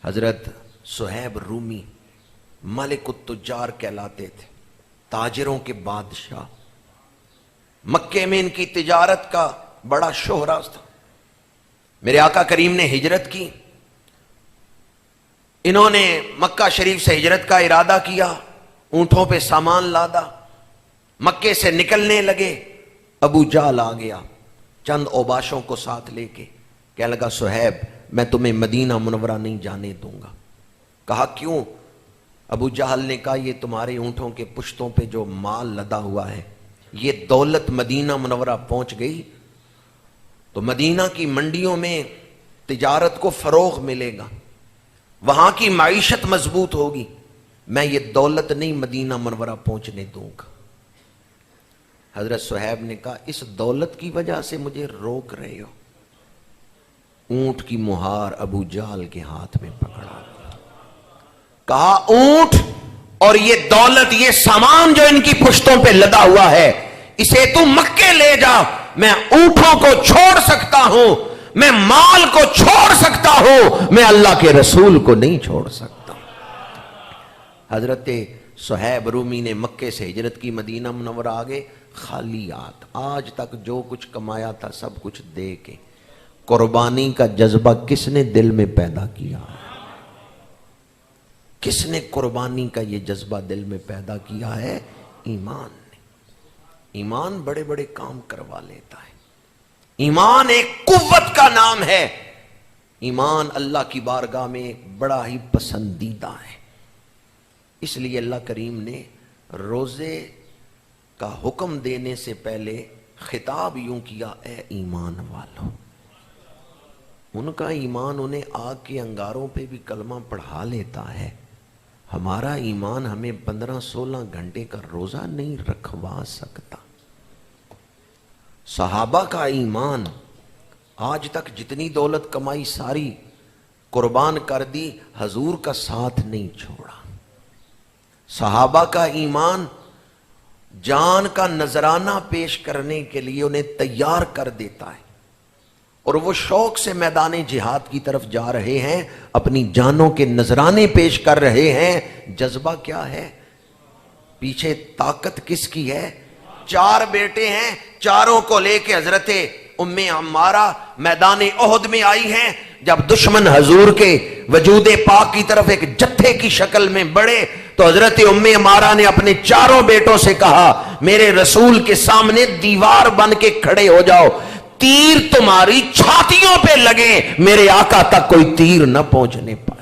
حضرت صہیب رومی ملک التجار کہلاتے تھے، تاجروں کے بادشاہ۔ مکے میں ان کی تجارت کا بڑا شہرہ تھا۔ میرے آقا کریم نے ہجرت کی، انہوں نے مکہ شریف سے ہجرت کا ارادہ کیا، اونٹوں پہ سامان لادا، مکے سے نکلنے لگے۔ ابو جہل آ گیا چند اوباشوں کو ساتھ لے کے، کہنے لگا صہیب میں تمہیں مدینہ منورہ نہیں جانے دوں گا۔ کہا کیوں؟ ابو جہل نے کہا یہ تمہارے اونٹوں کے پشتوں پہ جو مال لدا ہوا ہے، یہ دولت مدینہ منورہ پہنچ گئی تو مدینہ کی منڈیوں میں تجارت کو فروغ ملے گا، وہاں کی معیشت مضبوط ہوگی، میں یہ دولت نہیں مدینہ منورہ پہنچنے دوں گا۔ حضرت صہیب نے کہا اس دولت کی وجہ سے مجھے روک رہے ہو؟ اونٹ کی مہار ابو جہل کے ہاتھ میں پکڑا، کہا اونٹ اور یہ دولت، یہ سامان جو ان کی پشتوں پہ لدا ہوا ہے، اسے تو مکے لے جا، میں اونٹوں کو چھوڑ سکتا ہوں، میں مال کو چھوڑ سکتا ہوں، میں اللہ کے رسول کو نہیں چھوڑ سکتا۔ حضرت صہیب رومی نے مکے سے ہجرت کی، مدینہ منورہ آگے، خالی ہاتھ، آج تک جو کچھ کمایا تھا سب کچھ دے کے۔ قربانی کا جذبہ کس نے دل میں پیدا کیا؟ کس نے قربانی کا یہ جذبہ دل میں پیدا کیا ہے؟ ایمان نے۔ ایمان بڑے بڑے کام کروا لیتا ہے، ایمان ایک قوت کا نام ہے، ایمان اللہ کی بارگاہ میں بڑا ہی پسندیدہ ہے۔ اس لیے اللہ کریم نے روزے کا حکم دینے سے پہلے خطاب یوں کیا، اے ایمان والو۔ ان کا ایمان انہیں آگ کے انگاروں پہ بھی کلمہ پڑھا لیتا ہے، ہمارا ایمان ہمیں 15-16 گھنٹے کا روزہ نہیں رکھوا سکتا۔ صحابہ کا ایمان آج تک جتنی دولت کمائی ساری قربان کر دی، حضور کا ساتھ نہیں چھوڑا۔ صحابہ کا ایمان جان کا نذرانہ پیش کرنے کے لیے انہیں تیار کر دیتا ہے، اور وہ شوق سے میدان جہاد کی طرف جا رہے ہیں، اپنی جانوں کے نذرانے پیش کر رہے ہیں۔ جذبہ کیا ہے؟ پیچھے طاقت کس کی ہے؟ 4 بیٹے ہیں، چاروں کو لے کے حضرت ام عمارہ میدان احد میں آئی ہیں۔ جب دشمن حضور کے وجود پاک کی طرف ایک جتھے کی شکل میں بڑھے تو حضرت ام عمارہ نے اپنے 4 بیٹوں سے کہا میرے رسول کے سامنے دیوار بن کے کھڑے ہو جاؤ، تیر تمہاری چھاتیوں پہ لگے، میرے آقا تک کوئی تیر نہ پہنچنے پائے۔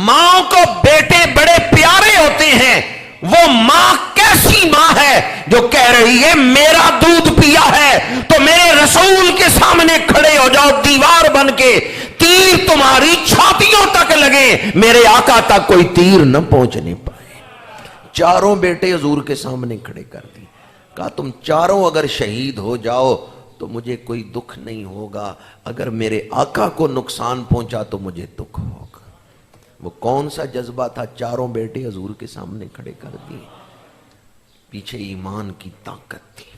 ماں کو بیٹے بڑے پیارے ہوتے ہیں، وہ ماں کیسی ماں ہے جو کہہ رہی ہے میرا دودھ پیا ہے تو میرے رسول کے سامنے کھڑے ہو جاؤ دیوار بن کے، تیر تمہاری چھاتیوں تک لگے، میرے آقا تک کوئی تیر نہ پہنچنے پائے۔ 4 بیٹے حضور کے سامنے کھڑے کر دی، کہا تم 4 اگر شہید ہو جاؤ تو مجھے کوئی دکھ نہیں ہوگا، اگر میرے آقا کو نقصان پہنچا تو مجھے دکھ ہوگا۔ وہ کون سا جذبہ تھا؟ 4 بیٹے حضور کے سامنے کھڑے کر دیے، پیچھے ایمان کی طاقت تھی۔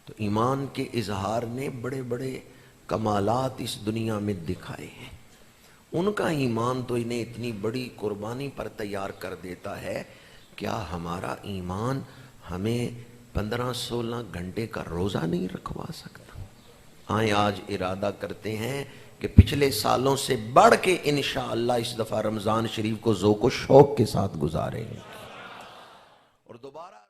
تو ایمان کے اظہار نے بڑے بڑے کمالات اس دنیا میں دکھائے ہیں۔ ان کا ایمان تو انہیں اتنی بڑی قربانی پر تیار کر دیتا ہے، کیا ہمارا ایمان ہمیں 15-16 گھنٹے کا روزہ نہیں رکھوا سکتا؟ آئیں آج ارادہ کرتے ہیں کہ پچھلے سالوں سے بڑھ کے انشاءاللہ اس دفعہ رمضان شریف کو ذوق و شوق کے ساتھ گزاریں گے، اور دوبارہ